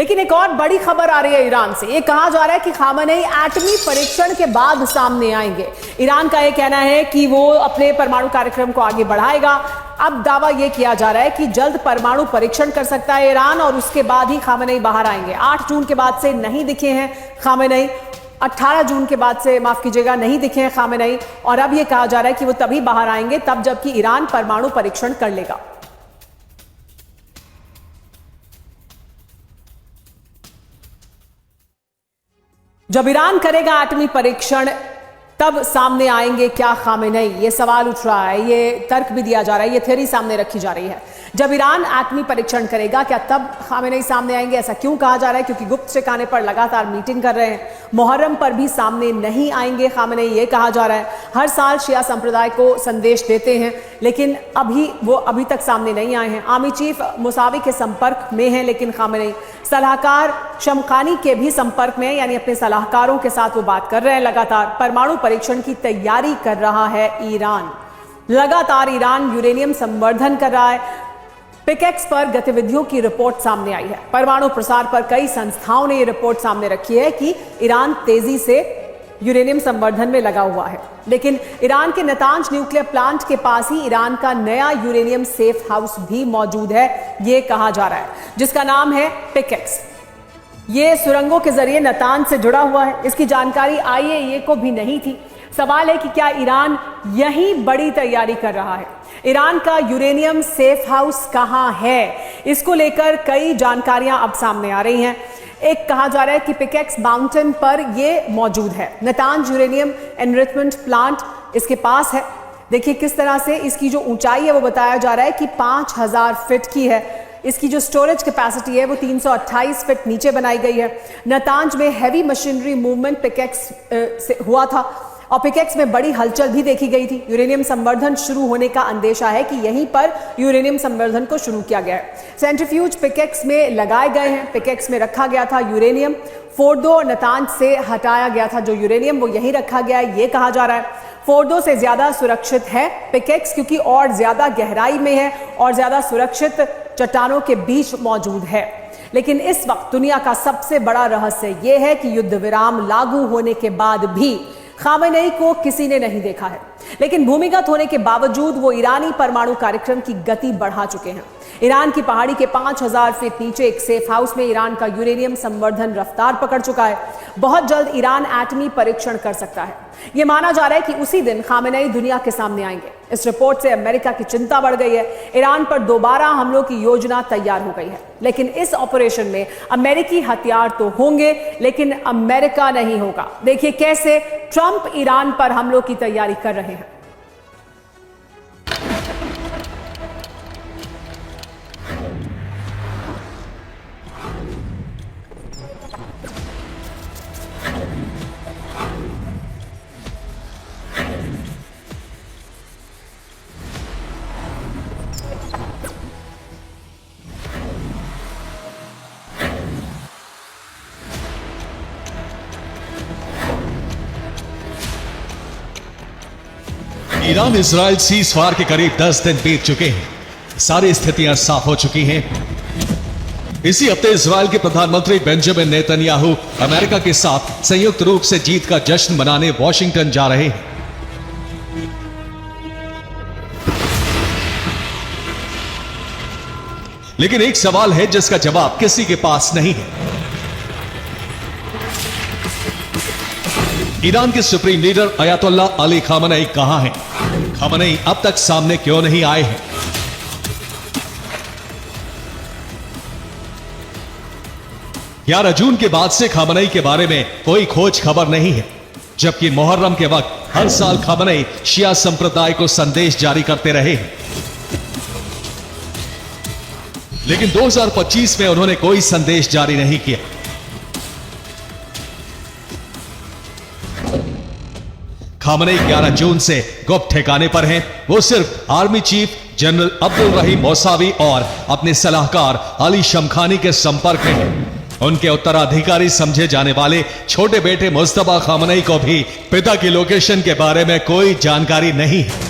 लेकिन एक और बड़ी खबर आ रही है ईरान से। ये कहा जा रहा है कि खामेनेई एटमी परीक्षण के बाद सामने आएंगे। ईरान का यह कहना है कि वो अपने परमाणु कार्यक्रम को आगे बढ़ाएगा। अब दावा यह किया जा रहा है कि जल्द परमाणु परीक्षण कर सकता है ईरान और उसके बाद ही खामेनेई बाहर आएंगे। 8 जून के बाद से नहीं दिखे हैं खामेनेई, 18 जून के बाद से माफ कीजिएगा नहीं दिखे हैं खामेनेई, और अब यह कहा जा रहा है कि वो तभी बाहर आएंगे तब जबकि ईरान परमाणु परीक्षण कर लेगा। जब ईरान करेगा एटमी परीक्षण तब सामने आएंगे क्या खामेनेई? ये सवाल उठ रहा है, ये तर्क भी दिया जा रहा है, ये थ्योरी सामने रखी जा रही है। जब ईरान एटमी परीक्षण करेगा क्या तब खामेनेई सामने आएंगे? ऐसा क्यों कहा जा रहा है? क्योंकि गुप्त ठिकाने पर लगातार मीटिंग कर रहे हैं। मुहर्रम पर भी सामने नहीं आएंगे खामेनेई, ये कहा जा रहा है। हर साल शिया संप्रदाय को संदेश देते हैं, लेकिन वो अभी तक सामने नहीं आए हैं। आर्मी चीफ मुसावी के संपर्क में हैं, लेकिन खामेनेई सलाहकार शमखानी के भी संपर्क में, यानी अपने सलाहकारों के साथ वो बात कर रहे हैं। लगातार परमाणु परीक्षण की तैयारी कर रहा है ईरान। लगातार ईरान यूरेनियम संवर्धन कर रहा है। पिकेक्स पर गतिविधियों की रिपोर्ट सामने आई है। परमाणु प्रसार पर कई संस्थाओं ने यह रिपोर्ट सामने रखी है कि ईरान तेजी से यूरेनियम संवर्धन में लगा हुआ है। लेकिन ईरान के नतांज न्यूक्लियर प्लांट के पास ही ईरान का नया यूरेनियम सेफ हाउस भी मौजूद है, यह कहा जा रहा है, जिसका नाम है पिकेक्स। ये सुरंगों के जरिए नतांज से जुड़ा हुआ है। इसकी जानकारी IAEA को भी नहीं थी। सवाल है कि क्या ईरान यही बड़ी तैयारी कर रहा है? ईरान का यूरेनियम सेफ हाउस कहां है? इसको लेकर कई जानकारियां अब सामने आ रही हैं। एक कहा जा रहा है कि पिकेक्स माउंटेन पर यह मौजूद है। नतांज यूरेनियम एनरिचमेंट प्लांट इसके पास है। देखिए किस तरह से इसकी जो ऊंचाई है वो बताया जा रहा है कि 5000 फीट की है। इसकी जो स्टोरेज कैपेसिटी है वो 328 फीट नीचे बनाई गई है। नतांज में हैवी मशीनरी मूवमेंट पिकेक्स से हुआ था और पिकेक्स में बड़ी हलचल भी देखी गई थी। यूरेनियम संवर्धन शुरू होने का अंदेशा है कि यहीं पर यूरेनियम संवर्धन को शुरू किया गया है। सेंट्रीफ्यूज पिकेक्स में लगाए गए हैं। पिकेक्स में रखा गया था यूरेनियम। फोर्डो नतांज से हटाया गया था जो यूरेनियम, वो यहीं रखा गया है, ये कहा जा रहा है। फोर्डो से ज्यादा सुरक्षित है पिकेक्स, क्योंकि और ज्यादा गहराई में है और ज्यादा सुरक्षित चट्टानों के बीच मौजूद है। लेकिन इस वक्त दुनिया का सबसे बड़ा रहस्य यह है कि युद्ध विराम लागू होने के बाद भी खामेनेई को किसी ने नहीं देखा है। लेकिन भूमिगत होने के बावजूद वो ईरानी परमाणु कार्यक्रम की गति बढ़ा चुके हैं। ईरान की पहाड़ी के 5000 फीट नीचे एक सेफ हाउस में ईरान का यूरेनियम संवर्धन रफ्तार पकड़ चुका है। बहुत जल्द ईरान एटमी परीक्षण कर सकता है। यह माना जा रहा है कि उसी दिन खामेनेई दुनिया के सामने आएंगे। इस रिपोर्ट से अमेरिका की चिंता बढ़ गई है। ईरान पर दोबारा हमलों की योजना तैयार हो गई है। लेकिन इस ऑपरेशन में अमेरिकी हथियार तो होंगे, लेकिन अमेरिका नहीं होगा। देखिए कैसे ट्रंप ईरान पर हमलों की तैयारी कर रहे हैं। ईरान इजराइल सीज फायर के करीब 10 दिन बीत चुके हैं। सारी स्थितियां साफ हो चुकी हैं। इसी हफ्ते इजराइल के प्रधानमंत्री बेंजामिन नेतन्याहू अमेरिका के साथ संयुक्त रूप से जीत का जश्न मनाने वॉशिंगटन जा रहे हैं। लेकिन एक सवाल है जिसका जवाब किसी के पास नहीं है। ईरान के supreme leader Ayatollah Ali Khamenei कहां हैं? खामेनेई अब तक सामने क्यों नहीं आए हैं? 11 जून के बाद से खामेनेई के बारे में कोई खोज खबर नहीं है, जबकि मुहर्रम के वक्त हर साल खामेनेई शिया संप्रदाय को संदेश जारी करते रहे हैं। लेकिन 2025 में उन्होंने कोई संदेश जारी नहीं किया। खामेनेई 11 जून से गुप्त ठिकाने पर हैं। वो सिर्फ आर्मी चीफ जनरल अब्दुल रहीम मौसावी और अपने सलाहकार अली शमखानी के संपर्क में हैं। उनके उत्तराधिकारी समझे जाने वाले छोटे बेटे मुस्तफा खामेनेई को भी पिता की लोकेशन के बारे में कोई जानकारी नहीं है।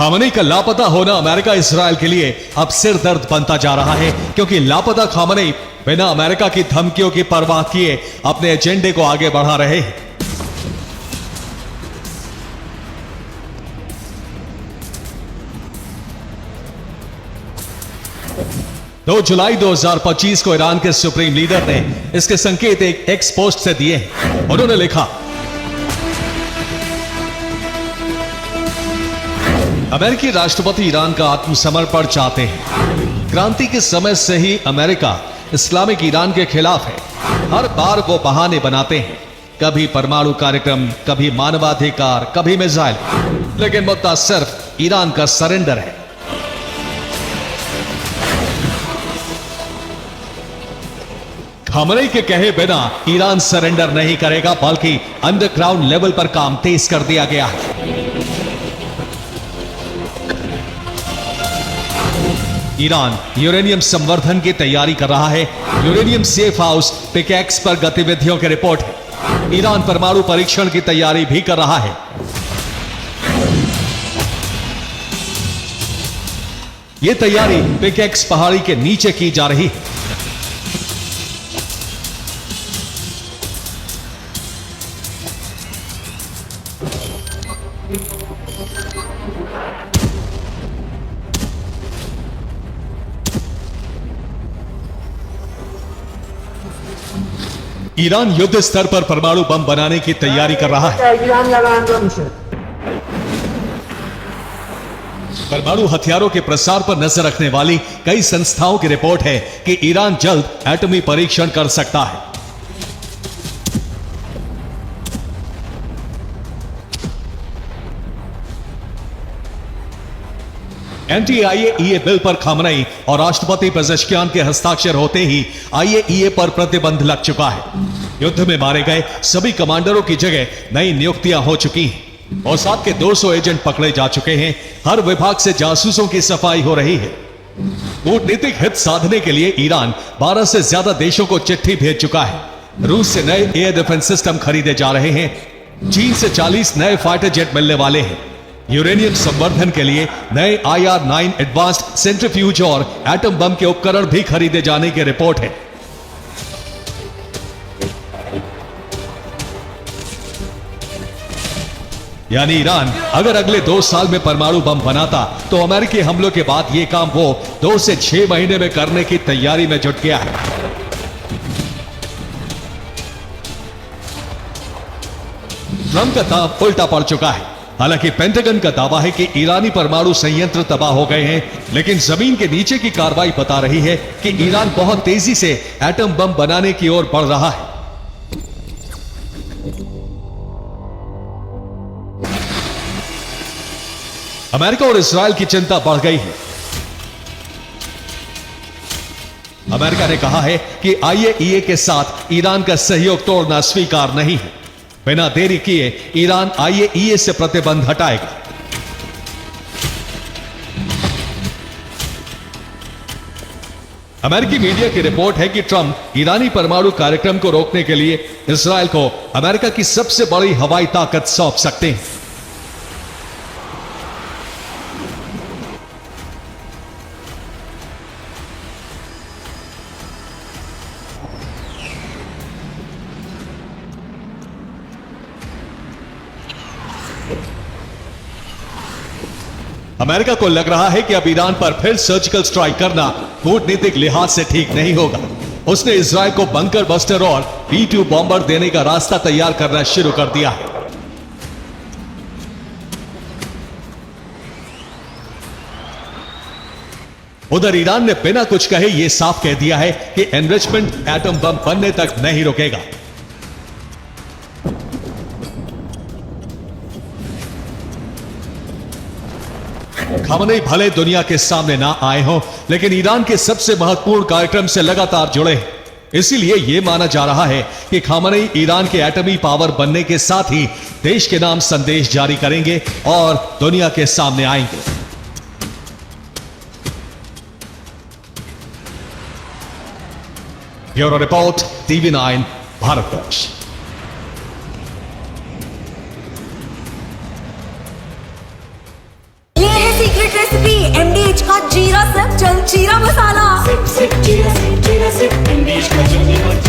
खामनेई का लापता होना अमेरिका इस्राएल के लिए अब सिर दर्द बनता जा रहा है, क्योंकि लापता खामनेई बिना अमेरिका की धमकियों की परवाह किए अपने एजेंडे को आगे बढ़ा रहे हैं। 2 जुलाई 2025 को ईरान के सुप्रीम लीडर ने इसके संकेत एक एक्स पोस्ट से दिए हैं। उन्होंने लिखा, अमेरिकी राष्ट्रपति ईरान का आत्मसमर्पण चाहते हैं। क्रांति के समय से ही अमेरिका इस्लामिक ईरान के खिलाफ है। हर बार वो बहाने बनाते हैं, कभी परमाणु कार्यक्रम, कभी मानवाधिकार, कभी मिसाइल, लेकिन मुद्दा सिर्फ ईरान का सरेंडर है। खामनेई के कहे बिना ईरान सरेंडर नहीं करेगा, बल्कि अंडरग्राउंड लेवल पर काम तेज कर दिया गया है। ईरान यूरेनियम संवर्धन की तैयारी कर रहा है। यूरेनियम सेफ हाउस पिकैक्स पर गतिविधियों की रिपोर्ट है। ईरान परमाणु परीक्षण की तैयारी भी कर रहा है। यह तैयारी पिकैक्स पहाड़ी के नीचे की जा रही है। ईरान युद्ध स्तर पर परमाणु बम बनाने की तैयारी कर रहा है। परमाणु हथियारों के प्रसार पर नजर रखने वाली कई संस्थाओं की रिपोर्ट है कि ईरान जल्द एटमी परीक्षण कर सकता है। एंटी-आईएईए बिल पर खामनेई और राष्ट्रपति पेजेश्कियान के हस्ताक्षर होते ही आईएईए पर प्रतिबंध लग चुका है। युद्ध में मारे गए सभी कमांडरों की जगह नई नियुक्तियां हो चुकी हैं। मोसाद के 200 एजेंट पकड़े जा चुके हैं। हर विभाग से जासूसों की सफाई हो रही है। कूटनीतिक हित साधने के लिए ईरान 12 से ज्यादा देशों को चिट्ठी भेज चुका है। रूस से नए एयर डिफेंस सिस्टम खरीदे जा रहे हैं। चीन से 40 नए फाइटर जेट मिलने वाले हैं। यूरेनियम संवर्धन के लिए नए IR-9 एडवांस्ड सेंट्रीफ्यूज और एटम बम के उपकरण भी खरीदे जाने की रिपोर्ट है। यानी ईरान अगर अगले 2 साल में परमाणु बम बनाता तो अमेरिकी हमलों के बाद यह काम वो 2 से 6 महीने में करने की तैयारी में जुट गया है। ट्रंप का दांव उल्टा पड़ चुका है। हालांकि पेंटागन का दावा है कि ईरानी परमाणु संयंत्र तबाह हो गए हैं, लेकिन जमीन के नीचे की कार्रवाई बता रही है कि ईरान बहुत तेजी से एटम बम बनाने की ओर बढ़ रहा है। अमेरिका और इस्राएल की चिंता बढ़ गई है। अमेरिका ने कहा है कि आईएईए के साथ ईरान का सहयोग तोड़ना स्वीकार नहीं है। बिना देरी किए ईरान आईएईए से प्रतिबंध हटाएगा। अमेरिकी मीडिया की रिपोर्ट है कि ट्रंप ईरानी परमाणु कार्यक्रम को रोकने के लिए इस्राएल को अमेरिका की सबसे बड़ी हवाई ताकत सौंप सकते हैं। अमेरिका को लग रहा है कि अब ईरान पर फिर सर्जिकल स्ट्राइक करना कूटनीतिक लिहाज से ठीक नहीं होगा। उसने इजराइल को बंकर बस्टर और B-2 बॉम्बर देने का रास्ता तैयार करना शुरू कर दिया है। उधर ईरान ने बिना कुछ कहे यह साफ कह दिया है कि एनरिचमेंट एटम बम बनने तक नहीं रुकेगा। खामनेई भले दुनिया के सामने ना आए हों, लेकिन ईरान के सबसे महत्वपूर्ण कार्यक्रम से लगातार जुड़े हैं। इसीलिए यह माना जा रहा है कि खामनेई ईरान के एटमी पावर बनने के साथ ही देश के नाम संदेश जारी करेंगे और दुनिया के सामने आएंगे। Bureau report, TV9 Bharatvarsh. ये है सिर्फ इंग्लिश का जो